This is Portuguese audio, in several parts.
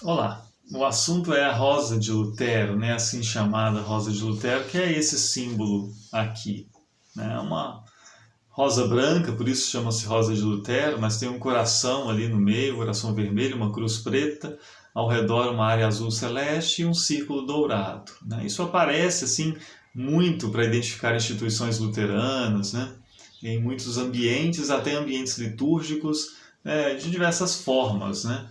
Olá, o assunto é a rosa de Lutero, né, assim chamada rosa de Lutero, que é esse símbolo aqui. Né, uma rosa branca, por isso chama-se rosa de Lutero, mas tem um coração ali no meio, um coração vermelho, uma cruz preta, ao redor uma área azul celeste e um círculo dourado. Né. Isso aparece assim muito para identificar instituições luteranas, né, em muitos ambientes, até ambientes litúrgicos, de diversas formas, né,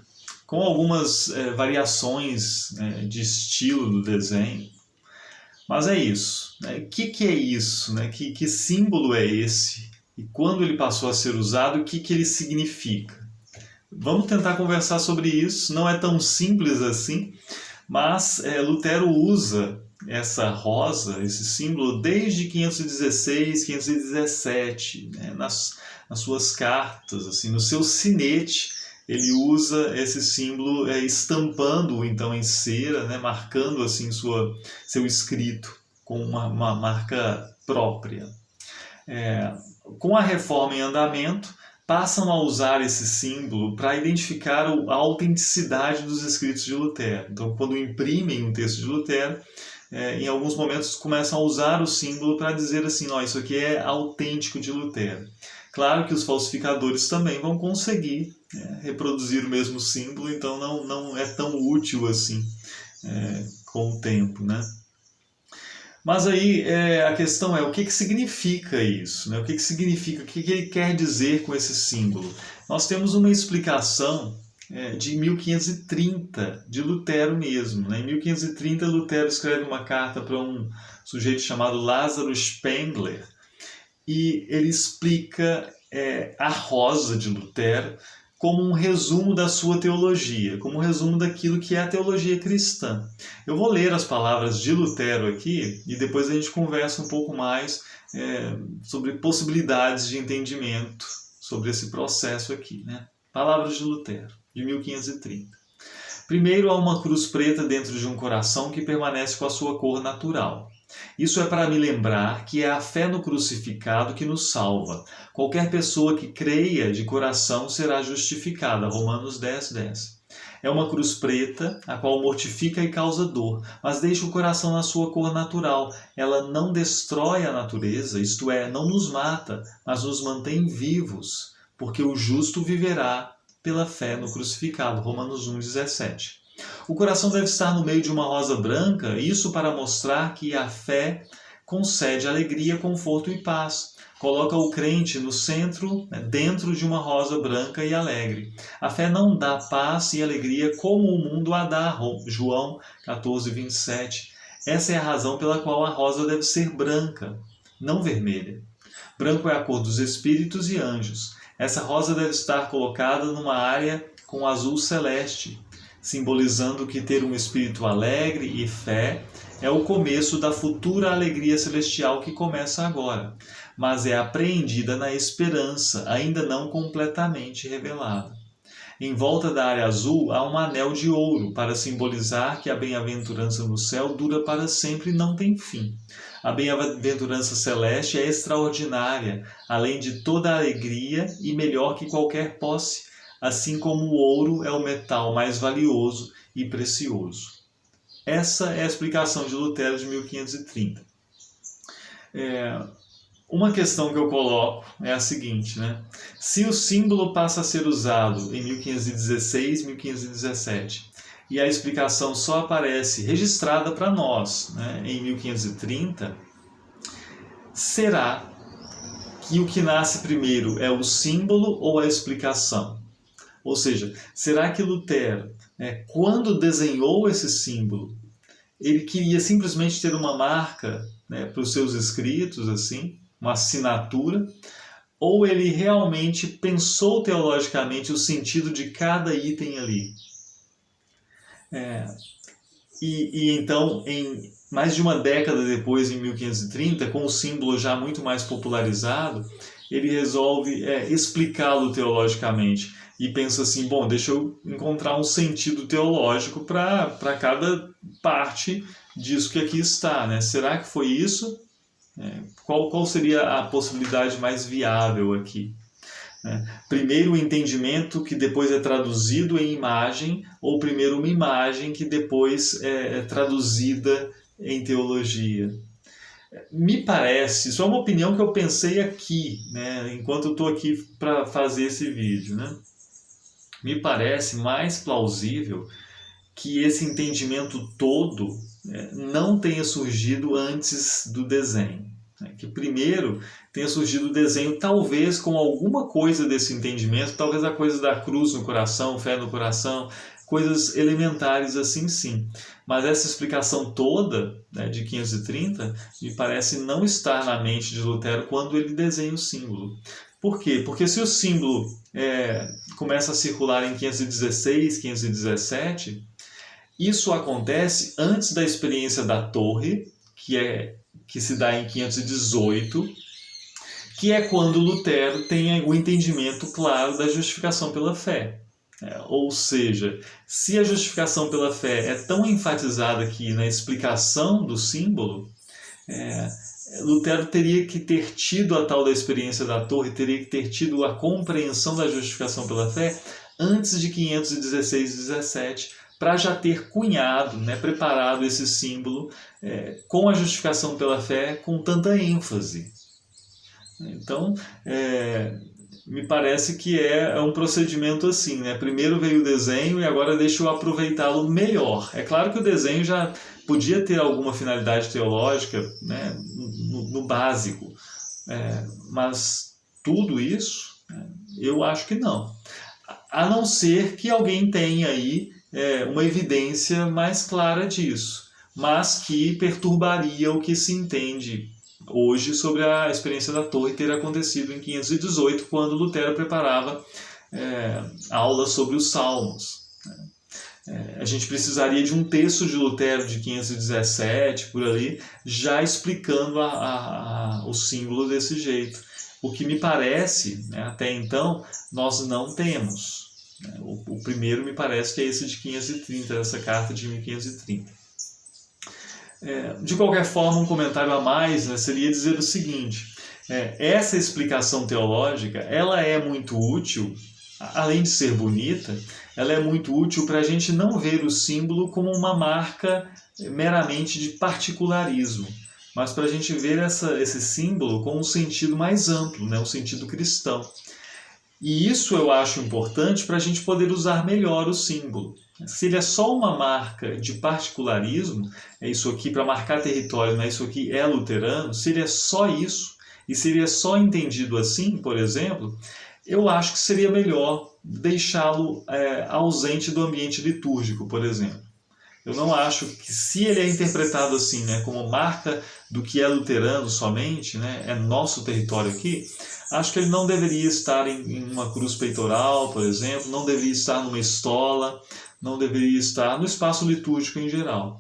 com algumas variações de estilo do desenho. Mas é isso. Né? O que é isso? Né? Que símbolo é esse? E quando ele passou a ser usado, o que ele significa? Vamos tentar conversar sobre isso. Não é tão simples assim, mas Lutero usa essa rosa, esse símbolo, desde 516, 517, né? nas suas cartas, assim, no seu sinete, ele usa esse símbolo estampando então em cera, né? Marcando assim seu escrito com uma marca própria. Com a reforma em andamento, passam a usar esse símbolo para identificar a autenticidade dos escritos de Lutero. Então, quando imprimem um texto de Lutero, em alguns momentos começam a usar o símbolo para dizer assim, ó, isso aqui é autêntico de Lutero. Claro que os falsificadores também vão conseguir reproduzir o mesmo símbolo, então não é tão útil assim com o tempo, né? Mas aí a questão é o que significa isso? Né? O que significa, o que ele quer dizer com esse símbolo? Nós temos uma explicação de 1530, de Lutero mesmo. Né? Em 1530, Lutero escreve uma carta para um sujeito chamado Lázaro Spengler e ele explica a rosa de Lutero como um resumo da sua teologia, como um resumo daquilo que é a teologia cristã. Eu vou ler as palavras de Lutero aqui e depois a gente conversa um pouco mais sobre possibilidades de entendimento sobre esse processo aqui. Né? Palavras de Lutero, de 1530. Primeiro, há uma cruz preta dentro de um coração que permanece com a sua cor natural. Isso é para me lembrar que é a fé no crucificado que nos salva. Qualquer pessoa que creia de coração será justificada. Romanos 10, 10. É uma cruz preta, a qual mortifica e causa dor, mas deixa o coração na sua cor natural. Ela não destrói a natureza, isto é, não nos mata, mas nos mantém vivos, porque o justo viverá pela fé no crucificado. Romanos 1, 17. O coração deve estar no meio de uma rosa branca, isso para mostrar que a fé concede alegria, conforto e paz. Coloca o crente no centro, dentro de uma rosa branca e alegre. A fé não dá paz e alegria como o mundo a dá. João 14, 27. Essa é a razão pela qual a rosa deve ser branca, não vermelha. Branco é a cor dos espíritos e anjos. Essa rosa deve estar colocada numa área com azul celeste, simbolizando que ter um espírito alegre e fé é o começo da futura alegria celestial que começa agora, mas é apreendida na esperança, ainda não completamente revelada. Em volta da área azul há um anel de ouro para simbolizar que a bem-aventurança no céu dura para sempre e não tem fim. A bem-aventurança celeste é extraordinária, além de toda a alegria e melhor que qualquer posse, assim como o ouro é o metal mais valioso e precioso. Essa é a explicação de Lutero de 1530. Uma questão que eu coloco é a seguinte, né? Se o símbolo passa a ser usado em 1516, 1517, e a explicação só aparece registrada para nós, né, em 1530, será que o que nasce primeiro é o símbolo ou a explicação? Ou seja, será que Lutero, quando desenhou esse símbolo, ele queria simplesmente ter uma marca para os seus escritos, assim, uma assinatura, ou ele realmente pensou teologicamente o sentido de cada item ali? Então, em mais de uma década depois, em 1530, com o símbolo já muito mais popularizado, ele resolve explicá-lo teologicamente e pensa assim, bom, deixa eu encontrar um sentido teológico para cada parte disso que aqui está, né? Será que foi isso? Qual seria a possibilidade mais viável aqui? né? Primeiro o entendimento que depois é traduzido em imagem, ou primeiro uma imagem que depois é traduzida em teologia. Me parece, isso é uma opinião que eu pensei aqui, né, enquanto eu estou aqui para fazer esse vídeo, né? Me parece mais plausível que esse entendimento todo não tenha surgido antes do desenho. Né? Que primeiro tenha surgido o desenho, talvez com alguma coisa desse entendimento, talvez a coisa da cruz no coração, fé no coração, coisas elementares assim, sim. Mas essa explicação toda, né, de 530 me parece não estar na mente de Lutero quando ele desenha o símbolo. Por quê? Porque se o símbolo começa a circular em 516, 517, isso acontece antes da experiência da torre, que se dá em 518, que é quando Lutero tem o entendimento claro da justificação pela fé. Ou seja, se a justificação pela fé é tão enfatizada aqui na explicação do símbolo, Lutero teria que ter tido a tal da experiência da torre, teria que ter tido a compreensão da justificação pela fé antes de 516 e 17, para já ter cunhado, né, preparado esse símbolo com a justificação pela fé com tanta ênfase. Então, me parece que é um procedimento assim, né? Primeiro veio o desenho e agora deixa eu aproveitá-lo melhor. É claro que o desenho já podia ter alguma finalidade teológica, né, no básico, mas tudo isso, eu acho que não. A não ser que alguém tenha aí uma evidência mais clara disso, mas que perturbaria o que se entende hoje sobre a experiência da torre ter acontecido em 518, quando Lutero preparava aulas sobre os Salmos. A gente precisaria de um texto de Lutero de 517, por ali, já explicando o símbolo desse jeito. O que me parece, né, até então, nós não temos. O primeiro me parece que é esse de 530, essa carta de 1530. De qualquer forma, um comentário a mais, né, seria dizer o seguinte: essa explicação teológica ela é muito útil, além de ser bonita, ela é muito útil para a gente não ver o símbolo como uma marca meramente de particularismo, mas para a gente ver esse símbolo com um sentido mais amplo, né, um sentido cristão. E isso eu acho importante para a gente poder usar melhor o símbolo. Se ele é só uma marca de particularismo, é isso aqui para marcar território, né? Isso aqui é luterano, se ele é só isso, e se ele é só entendido assim, por exemplo, eu acho que seria melhor deixá-lo ausente do ambiente litúrgico, por exemplo. Eu não acho que, se ele é interpretado assim, né, como marca do que é luterano somente, né, é nosso território aqui, acho que ele não deveria estar em uma cruz peitoral, por exemplo, não deveria estar numa estola, não deveria estar no espaço litúrgico em geral.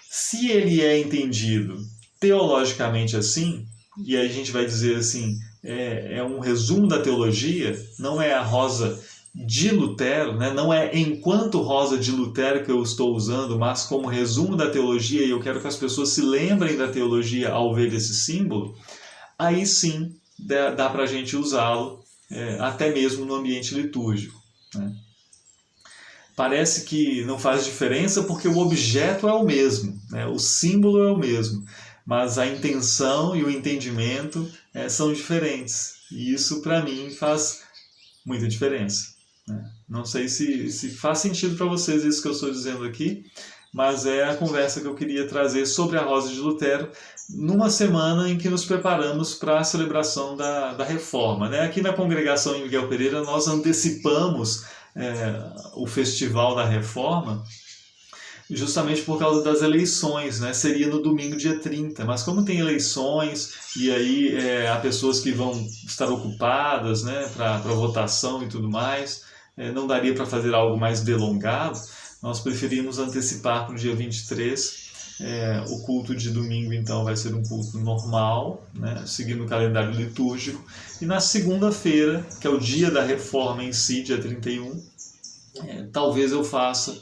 Se ele é entendido teologicamente assim, e aí a gente vai dizer assim, é um resumo da teologia, não é a rosa de Lutero, né? Não é enquanto rosa de Lutero que eu estou usando, mas como resumo da teologia, e eu quero que as pessoas se lembrem da teologia ao ver esse símbolo, aí sim dá para a gente usá-lo até mesmo no ambiente litúrgico, né? Parece que não faz diferença porque o objeto é o mesmo, né? O símbolo é o mesmo, mas a intenção e o entendimento são diferentes, e isso para mim faz muita diferença. Não sei se faz sentido para vocês isso que eu estou dizendo aqui, mas é a conversa que eu queria trazer sobre a Rosa de Lutero numa semana em que nos preparamos para a celebração da Reforma, né? Aqui na congregação em Miguel Pereira nós antecipamos o Festival da Reforma justamente por causa das eleições, né? Seria no domingo dia 30, mas como tem eleições e aí há pessoas que vão estar ocupadas, né, para votação e tudo mais, não daria para fazer algo mais delongado, nós preferimos antecipar para o dia 23. O culto de domingo então vai ser um culto normal, né, seguindo o calendário litúrgico, e na segunda-feira, que é o dia da Reforma em si, dia 31, talvez eu faça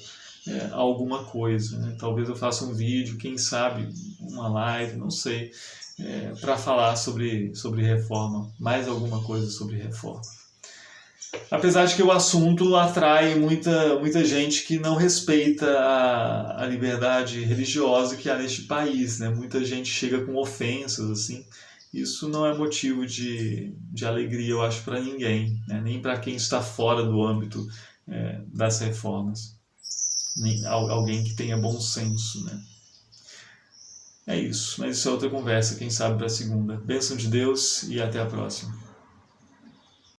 alguma coisa, né? Talvez eu faça um vídeo, quem sabe uma live, não sei, para falar sobre reforma, mais alguma coisa sobre reforma. Apesar de que o assunto atrai muita gente que não respeita a liberdade religiosa que há neste país, né? Muita gente chega com ofensas, assim. Isso não é motivo de alegria, eu acho, para ninguém, né? Nem para quem está fora do âmbito das reformas. Nem alguém que tenha bom senso, né? É isso, mas isso é outra conversa, quem sabe para a segunda. Bênção de Deus e até a próxima.